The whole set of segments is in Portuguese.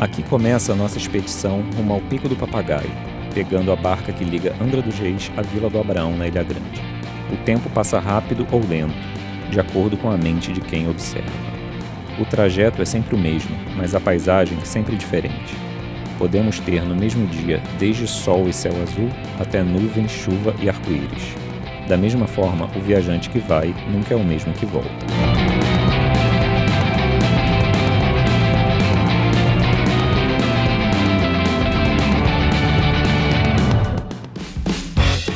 Aqui começa a nossa expedição rumo ao Pico do Papagaio, pegando a barca que liga Angra dos Reis à Vila do Abraão, na Ilha Grande. O tempo passa rápido ou lento, de acordo com a mente de quem observa. O trajeto é sempre o mesmo, mas a paisagem é sempre diferente. Podemos ter no mesmo dia desde sol e céu azul até nuvens, chuva e arco-íris. Da mesma forma, o viajante que vai nunca é o mesmo que volta.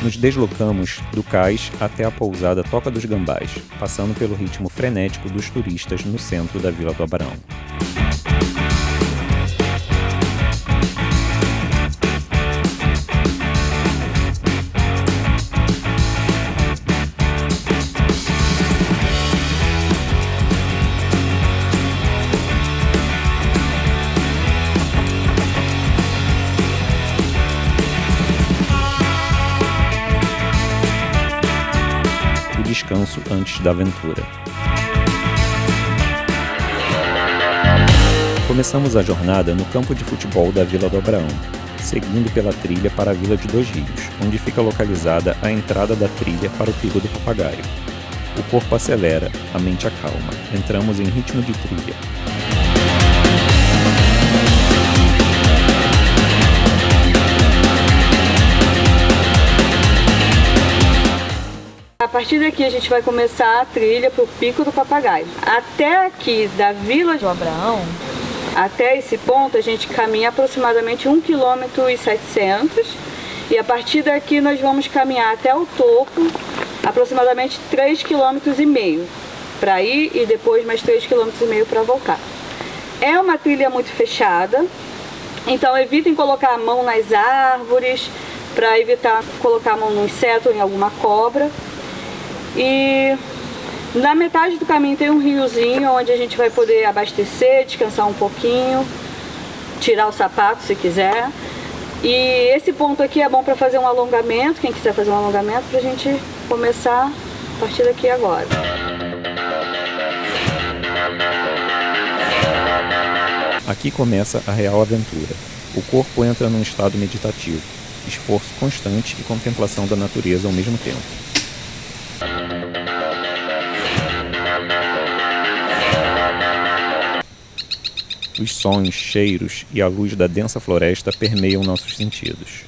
Nos deslocamos do cais até a pousada Toca dos Gambás, passando pelo ritmo frenético dos turistas no centro da Vila do Abraão. Descanso antes da aventura. Começamos a jornada no campo de futebol da Vila do Abraão, seguindo pela trilha para a Vila de Dois Rios, onde fica localizada a entrada da trilha para o Pico do Papagaio. O corpo acelera, a mente acalma. Entramos em ritmo de trilha. A partir daqui a gente vai começar a trilha para o Pico do Papagaio. Até aqui da Vila do Abraão, até esse ponto a gente caminha aproximadamente 1,7 km e a partir daqui nós vamos caminhar até o topo, aproximadamente 3,5 km para ir e depois mais 3,5 km para voltar. É uma trilha muito fechada, então evitem colocar a mão nas árvores para evitar colocar a mão no inseto ou em alguma cobra. E na metade do caminho tem um riozinho onde a gente vai poder abastecer, descansar um pouquinho, tirar o sapato se quiser. E esse ponto aqui é bom para fazer um alongamento, quem quiser fazer um alongamento, para a gente começar a partir daqui agora. Aqui começa a real aventura. O corpo entra num estado meditativo, esforço constante e contemplação da natureza ao mesmo tempo. Os sons, cheiros e a luz da densa floresta permeiam nossos sentidos.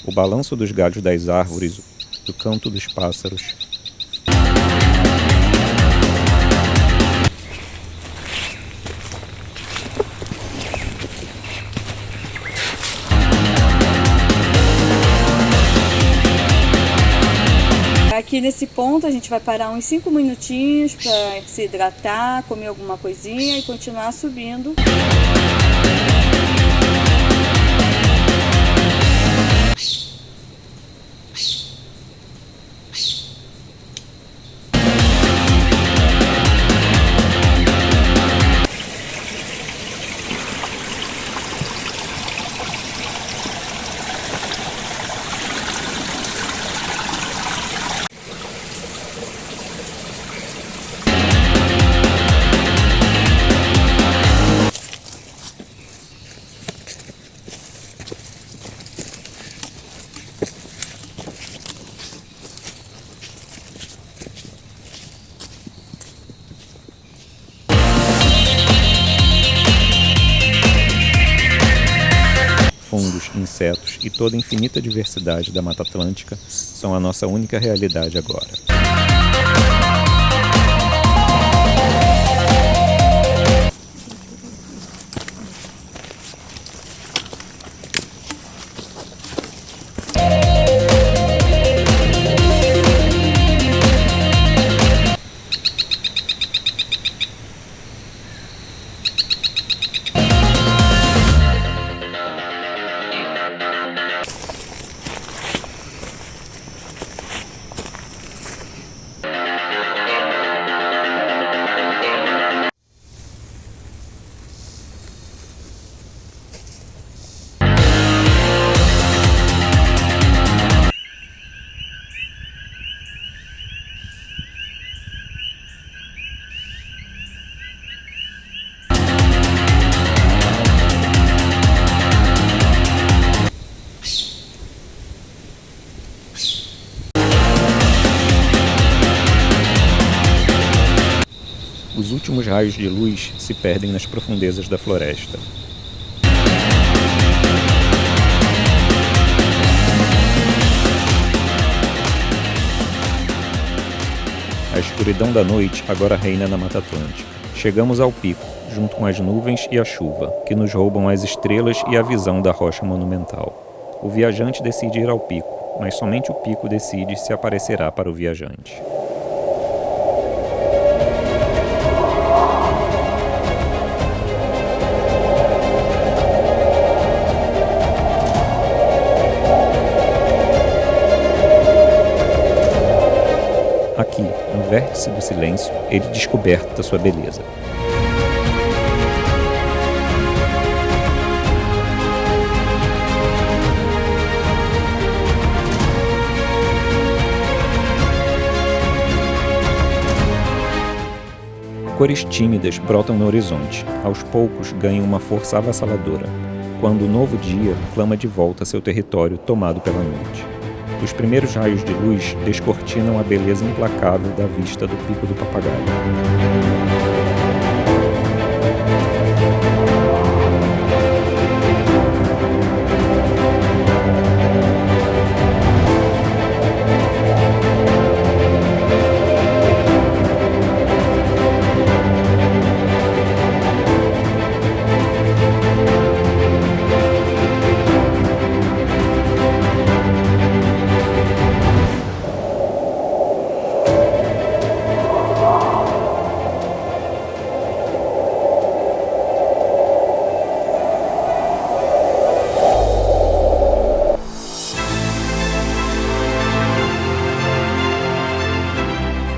O balanço dos galhos das árvores, o canto dos pássaros. Aqui nesse ponto a gente vai parar uns 5 minutinhos para se hidratar, comer alguma coisinha e continuar subindo. Fungos, insetos e toda a infinita diversidade da Mata Atlântica são a nossa única realidade agora. últimos raios de luz se perdem nas profundezas da floresta. A escuridão da noite agora reina na Mata Atlântica. Chegamos ao pico, junto com as nuvens e a chuva, que nos roubam as estrelas e a visão da rocha monumental. O viajante decide ir ao pico, mas somente o pico decide se aparecerá para o viajante. Aqui, no vértice do silêncio, ele descoberta sua beleza. Cores tímidas brotam no horizonte, aos poucos ganham uma força avassaladora, quando o novo dia clama de volta seu território tomado pela noite. Os primeiros raios de luz descortinam a beleza implacável da vista do Pico do Papagaio.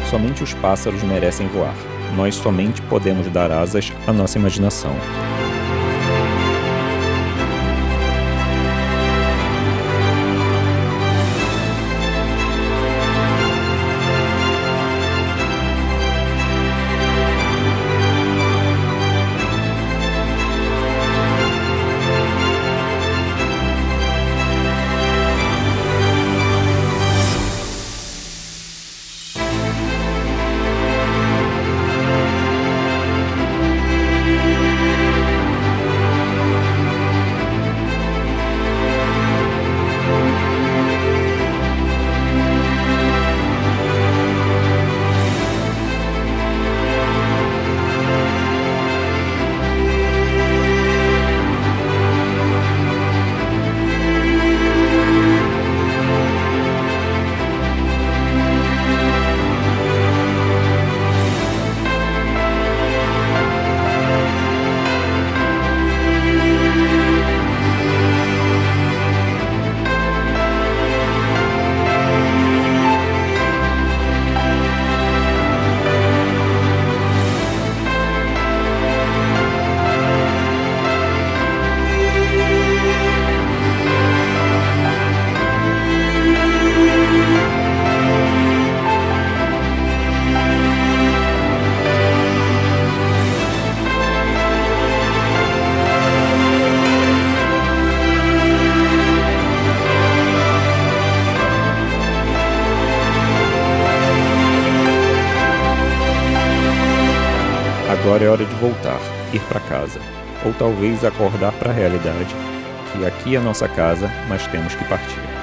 Somente os pássaros merecem voar. Nós somente podemos dar asas à nossa imaginação. Agora é hora de voltar, ir para casa, ou talvez acordar para a realidade, que aqui é nossa casa, mas temos que partir.